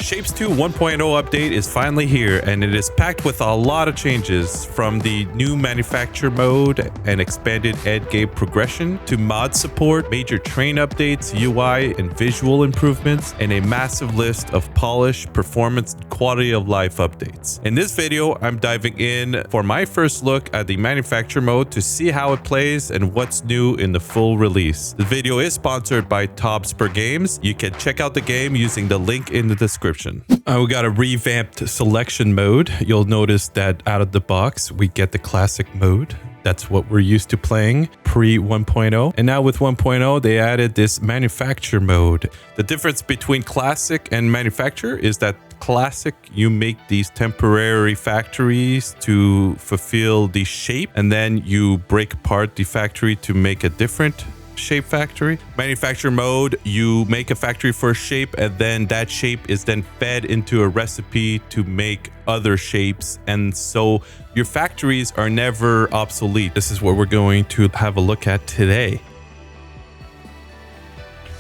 Shapez 2 1.0 update is finally here, and it is packed with a lot of changes, from the new manufacture mode and expanded end game progression to mod support, major train updates, UI and visual improvements, and a massive list of polish, performance, and quality of life updates. In this video, I'm diving in for my first look at the manufacture mode to see how it plays and what's new in the full release. The video is sponsored by Tobsper Games. You can check out the game using the link in the description. We got a revamped selection mode. You'll notice that out of the box, we get the classic mode. That's what we're used to playing pre 1.0. And now with 1.0, they added this manufacture mode. The difference between classic and manufacture is that classic, you make these temporary factories to fulfill the shape, and then you break apart the factory to make a different shape factory. Manufacture mode, you make a factory for a shape, and then that shape is then fed into a recipe to make other shapes, and so your factories are never obsolete. This is what we're going to have a look at today.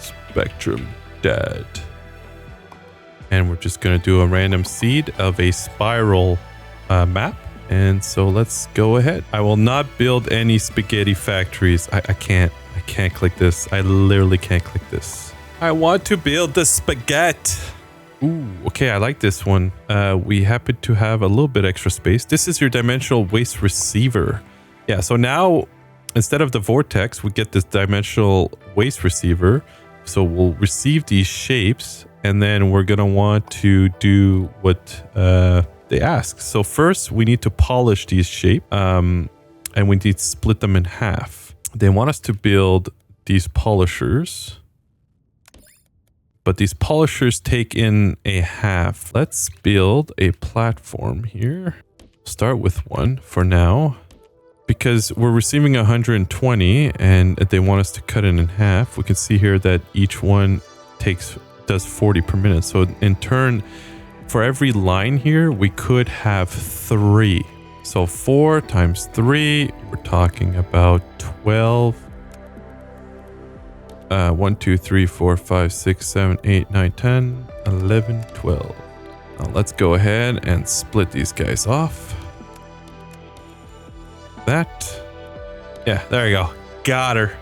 SpectrumDad. And we're just going to do a random seed of a spiral map. And so let's go ahead. I will not build any spaghetti factories. I can't click this. I literally can't click this. I want to build the spaghetti. Ooh, okay, I like this one. We happen to have a little bit extra space. This is your dimensional waste receiver. Yeah, so now instead of the vortex, we get this dimensional waste receiver. So we'll receive these shapes, and then we're gonna want to do what they ask. So first we need to polish these shapes, and we need to split them in half. They want us to build these polishers, but these polishers take in a half. Let's build a platform here. Start with one for now, because we're receiving 120 and they want us to cut it in half. We can see here that each one does 40 per minute. So in turn, for every line here, we could have 3. So 4 times 3, we're talking about 12. 1, 2, 3, 4, 5, 6, 7, 8, 9, 10, 11, 12. Now let's go ahead and split these guys off. Yeah, there you go. Got her.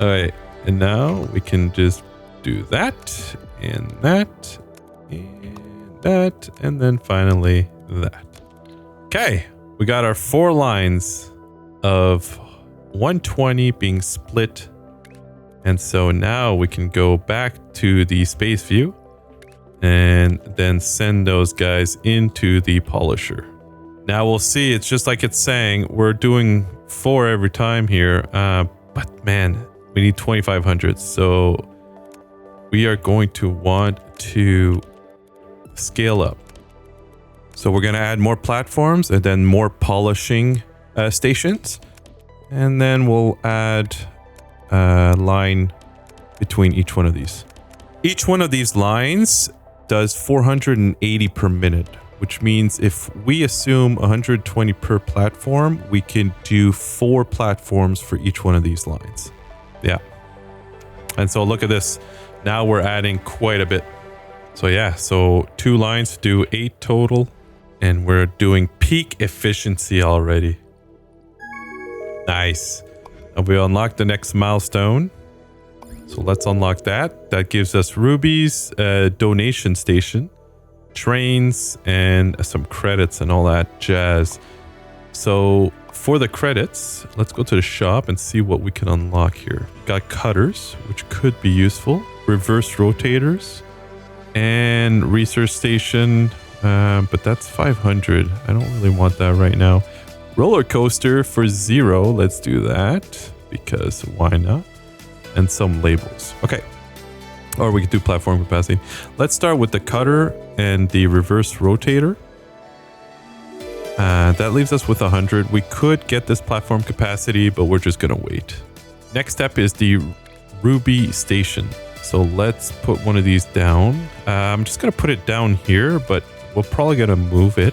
All right. And now we can just do that and that and that, and then finally that. Okay, we got our 4 lines of 120 being split. And so now we can go back to the space view and then send those guys into the polisher. Now we'll see, it's just like it's saying, we're doing 4 every time here. But man, we need 2,500. So we are going to want to scale up. So we're going to add more platforms and then more polishing stations. And then we'll add a line between each one of these. Each one of these lines does 480 per minute, which means if we assume 120 per platform, we can do 4 platforms for each one of these lines. Yeah. And so look at this. Now we're adding quite a bit. So yeah, so 2 lines do 8 total. And we're doing peak efficiency already. Nice. And we unlocked the next milestone. So let's unlock that. That gives us rubies, donation station, trains, and some credits and all that jazz. So for the credits, let's go to the shop and see what we can unlock here. Got cutters, which could be useful. Reverse rotators and research station. But that's 500. I don't really want that right now. Roller coaster for 0. Let's do that because why not? And some labels. Okay. Or we could do platform capacity. Let's start with the cutter and the reverse rotator. That leaves us with 100. We could get this platform capacity, but we're just going to wait. Next step is the ruby station. So let's put one of these down. I'm just going to put it down here, but we're probably going to move it.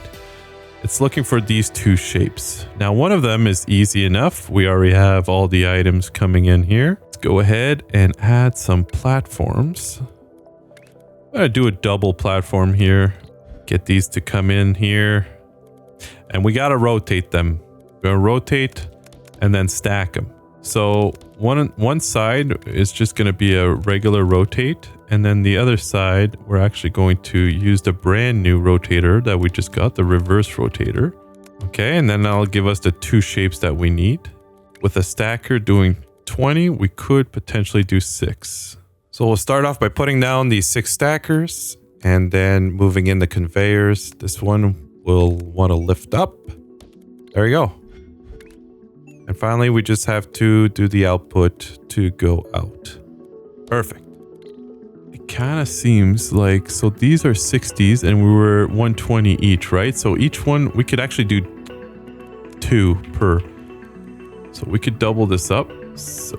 It's looking for these 2 shapes. Now, one of them is easy enough. We already have all the items coming in here. Let's go ahead and add some platforms. do a double platform here. Get these to come in here. And we got to rotate them. We're going to rotate and then stack them. So one side is just going to be a regular rotate. And then the other side, we're actually going to use the brand new rotator that we just got, the reverse rotator. Okay, and then that'll give us the 2 shapes that we need. With a stacker doing 20, we could potentially do 6. So we'll start off by putting down these 6 stackers and then moving in the conveyors. This one will want to lift up. There we go. And finally, we just have to do the output to go out. Perfect. It kind of seems like, so these are 60s and we were 120 each, right? So each one, we could actually do 2 per. So we could double this up. So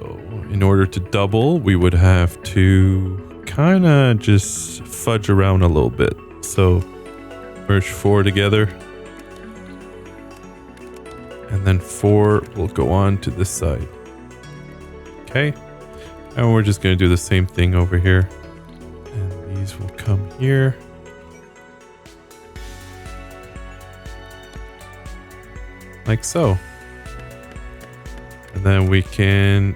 in order to double, we would have to kind of just fudge around a little bit. So merge 4 together. And then 4 will go on to this side. Okay. And we're just going to do the same thing over here. And these will come here. Like so. And then we can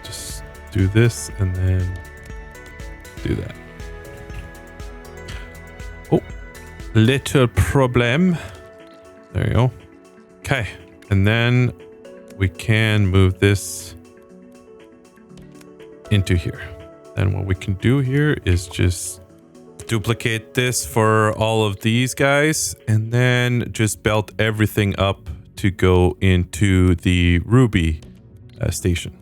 just do this and then do that. Oh, little problem. There you go. Okay, and then we can move this into here. Then what we can do here is just duplicate this for all of these guys and then just belt everything up to go into the Ruby station.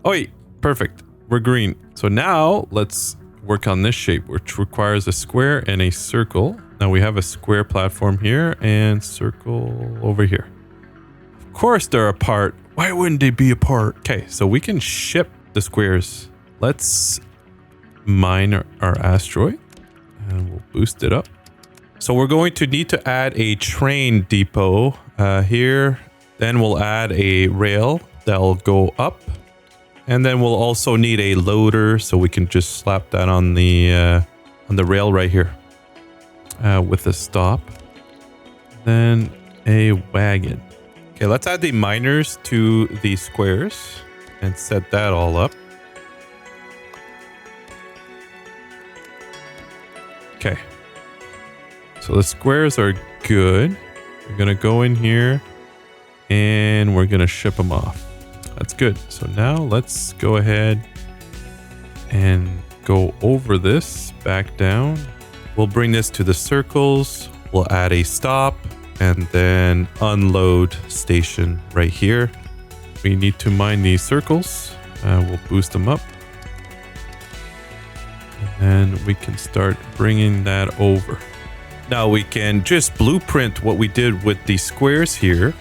Oh, wait, perfect. We're green. So now let's work on this shape, which requires a square and a circle. Now we have a square platform here and circle over here. Of course they're apart. Why wouldn't they be apart? Okay, so we can ship the squares. Let's mine our asteroid and we'll boost it up. So we're going to need to add a train depot here. Then we'll add a rail that'll go up. And then we'll also need a loader so we can just slap that on the rail right here. With a stop, then a wagon. Okay, let's add the miners to the squares and set that all up. Okay, so the squares are good. We're gonna go in here and we're gonna ship them off. That's good. So now let's go ahead and go over this, back down. We'll bring this to the circles. We'll add a stop and then unload station right here. We need to mine these circles. We'll boost them up. And then we can start bringing that over. Now we can just blueprint what we did with the squares here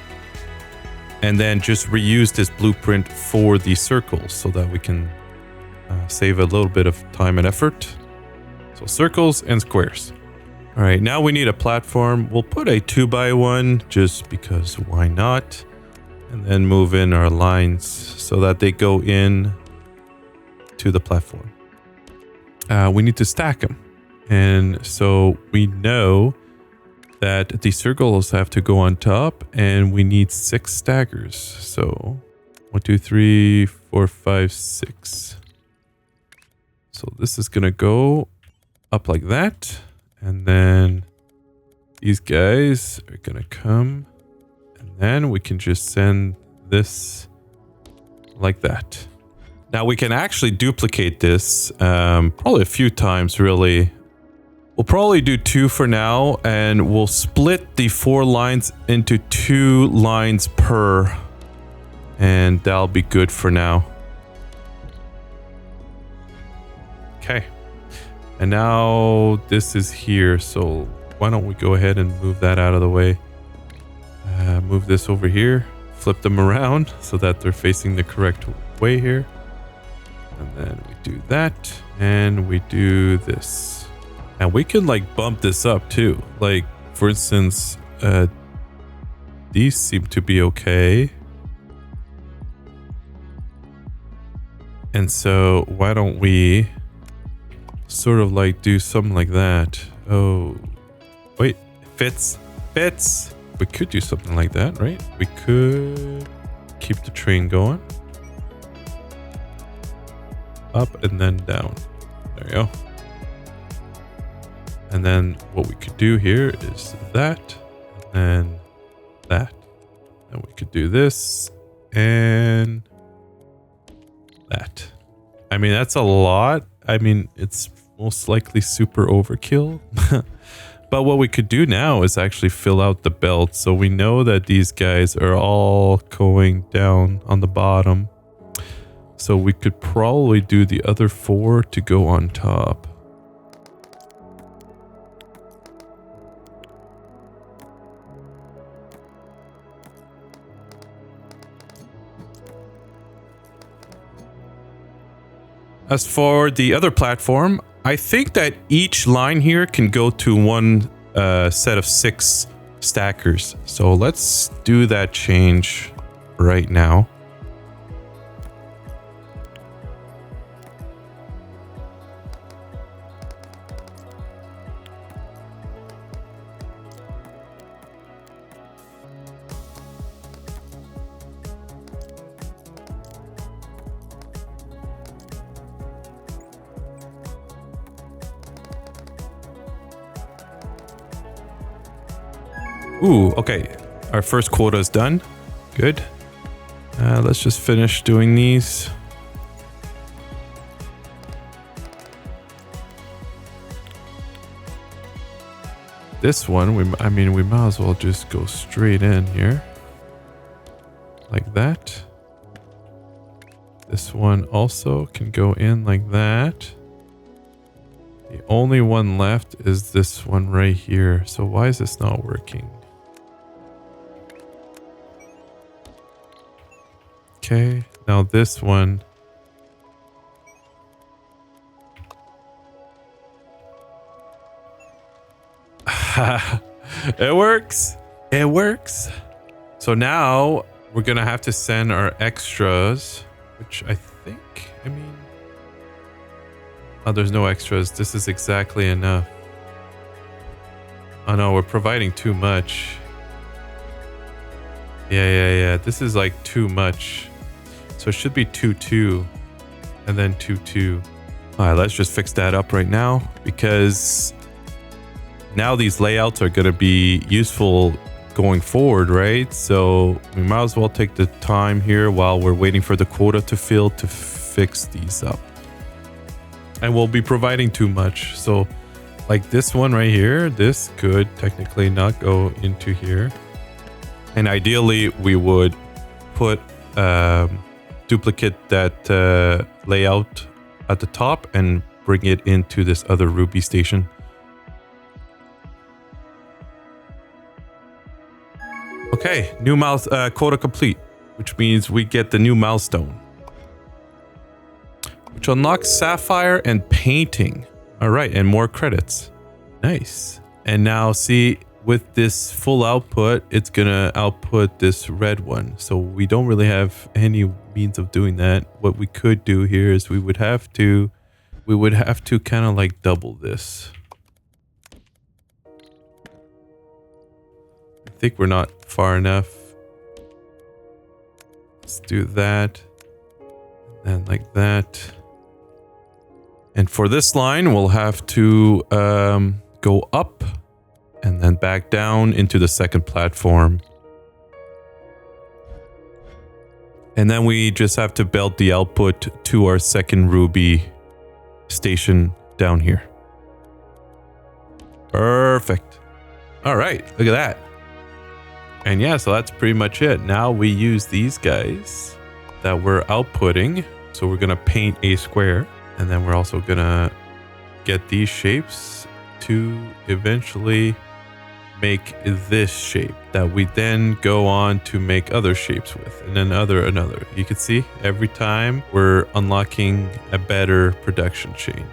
and then just reuse this blueprint for the circles so that we can save a little bit of time and effort. So circles and squares. All right, now we need a platform. We'll put a 2x1 just because why not? And then move in our lines so that they go in to the platform. We need to stack them. And so we know that the circles have to go on top and we need 6 stackers. So 1, 2, 3, 4, 5, 6. So this is going to go up like that, and then these guys are gonna come, and then we can just send this like that. Now we can actually duplicate this probably a few times really. We'll probably do 2 for now, and we'll split the 4 lines into 2 lines per, and that'll be good for now. Okay. And now this is here, so why don't we go ahead and move that out of the way. Move this over here, flip them around so that they're facing the correct way here. And then we do that, and we do this. And we can like bump this up too. Like, for instance, these seem to be okay. And so why don't we sort of like do something like that. Oh, wait, fits. We could do something like that, right? We could keep the train going. Up and then down. There you go. And then what we could do here is that, and then that. And we could do this and that. I mean, that's a lot. I mean, it's most likely super overkill. But what we could do now is actually fill out the belt. So we know that these guys are all going down on the bottom. So we could probably do the other 4 to go on top. As for the other platform, I think that each line here can go to one set of 6 stackers. So let's do that change right now. Ooh, okay. Our first quota is done. Good. Let's just finish doing these. This one, we might as well just go straight in here. Like that. This one also can go in like that. The only one left is this one right here. So why is this not working? Okay, now this one. It works. It works. So now we're gonna have to send our extras, which I think, oh, there's no extras. This is exactly enough. Oh no, we're providing too much. Yeah. This is like too much. So it should be 2-2 and then 2-2. All right, let's just fix that up right now because now these layouts are going to be useful going forward, right? So we might as well take the time here while we're waiting for the quota to fill to fix these up. And we'll be providing too much. So like this one right here, this could technically not go into here. And ideally we would put duplicate that layout at the top and bring it into this other Ruby station. Okay, new quota complete, which means we get the new milestone, which unlocks Sapphire and painting. All right, and more credits. Nice. And now see, with this full output, it's gonna output this red one. So we don't really have any means of doing that. What we could do here is we would have to kind of like double this. I think we're not far enough. Let's do that. And like that. And for this line, we'll have to go up and then back down into the second platform. And then we just have to belt the output to our second Ruby station down here. Perfect. All right, look at that. And yeah, so that's pretty much it. Now we use these guys that we're outputting. So we're gonna paint a square, and then we're also gonna get these shapes to eventually make this shape that we then go on to make other shapes with, and then another. You can see every time we're unlocking a better production chain.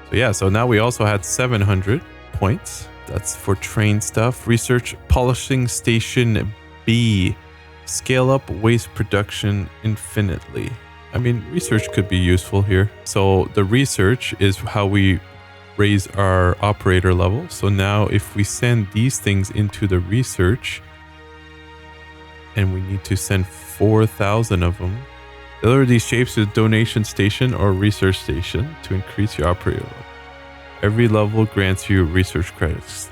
So yeah, so now we also had 700 points. That's for train stuff. Research polishing station B. Scale up waste production infinitely. I mean, research could be useful here. So the research is how we raise our operator level. So now if we send these things into the research, and we need to send 4,000 of them, deliver these shapes to the donation station or research station to increase your operator level. Every level grants you research credits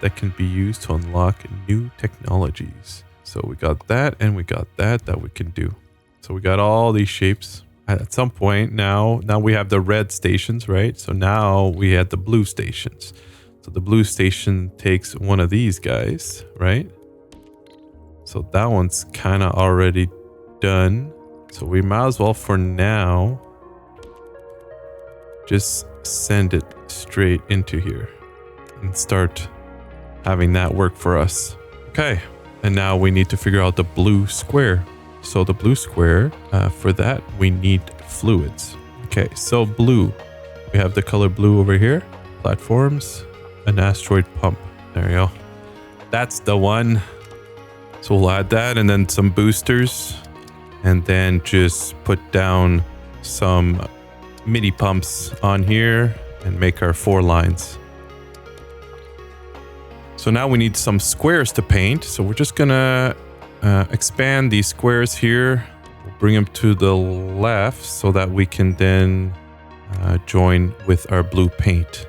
that can be used to unlock new technologies. So we got that and we got that we can do. So we got all these shapes. At some point now we have the red stations, right? So now we had the blue stations. So the blue station takes one of these guys, right? So that one's kind of already done. So we might as well for now just send it straight into here and start having that work for us. Okay. And now we need to figure out the blue square. So the blue square, for that, we need fluids. Okay, so blue. We have the color blue over here. Platforms, an asteroid pump. There you go. That's the one. So we'll add that and then some boosters. And then just put down some mini pumps on here and make our 4 lines. So now we need some squares to paint. So we're just gonna expand these squares here. We'll bring them to the left so that we can then join with our blue paint.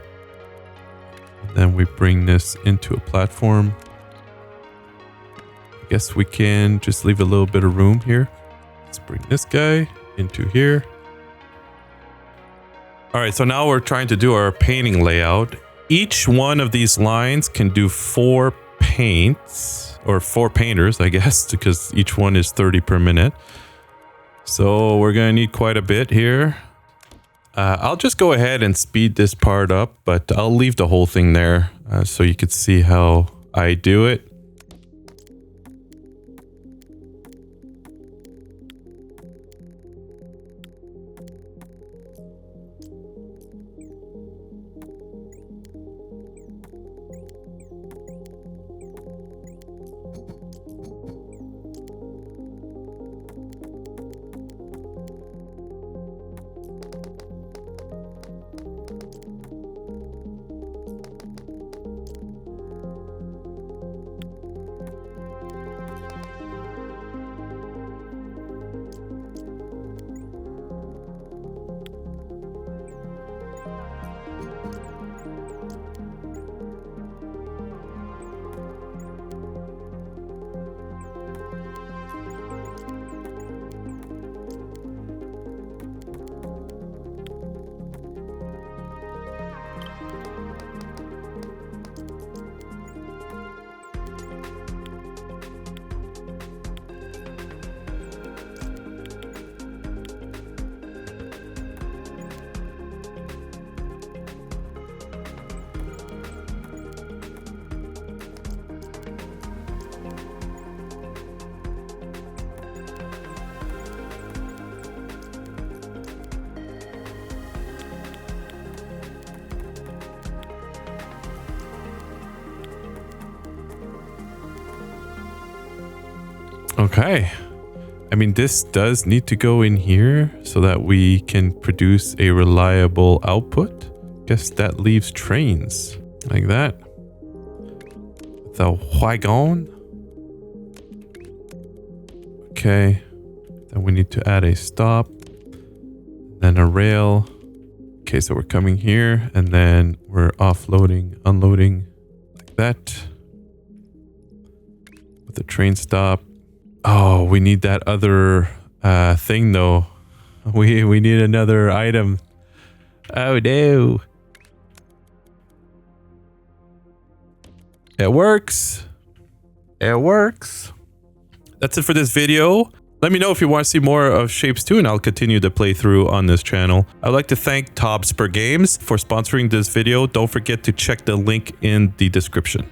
And then we bring this into a platform. I guess we can just leave a little bit of room here. Let's bring this guy into here. All right, so now we're trying to do our painting layout. Each one of these lines can do 4 paints, or 4 painters, I guess, because each one is 30 per minute. So we're gonna need quite a bit here. I'll just go ahead and speed this part up, but I'll leave the whole thing there so you could see how I do it. Okay. I mean, this does need to go in here so that we can produce a reliable output. Guess that leaves trains like that. The wagon. Okay. Then we need to add a stop. Then a rail. Okay, so we're coming here and then we're offloading, unloading like that. With the train stop. Oh, we need that other thing though. We need another item. Oh no. It works. It works. That's it for this video. Let me know if you want to see more of Shapez 2 and I'll continue the playthrough on this channel. I'd like to thank Tobsper Games for sponsoring this video. Don't forget to check the link in the description.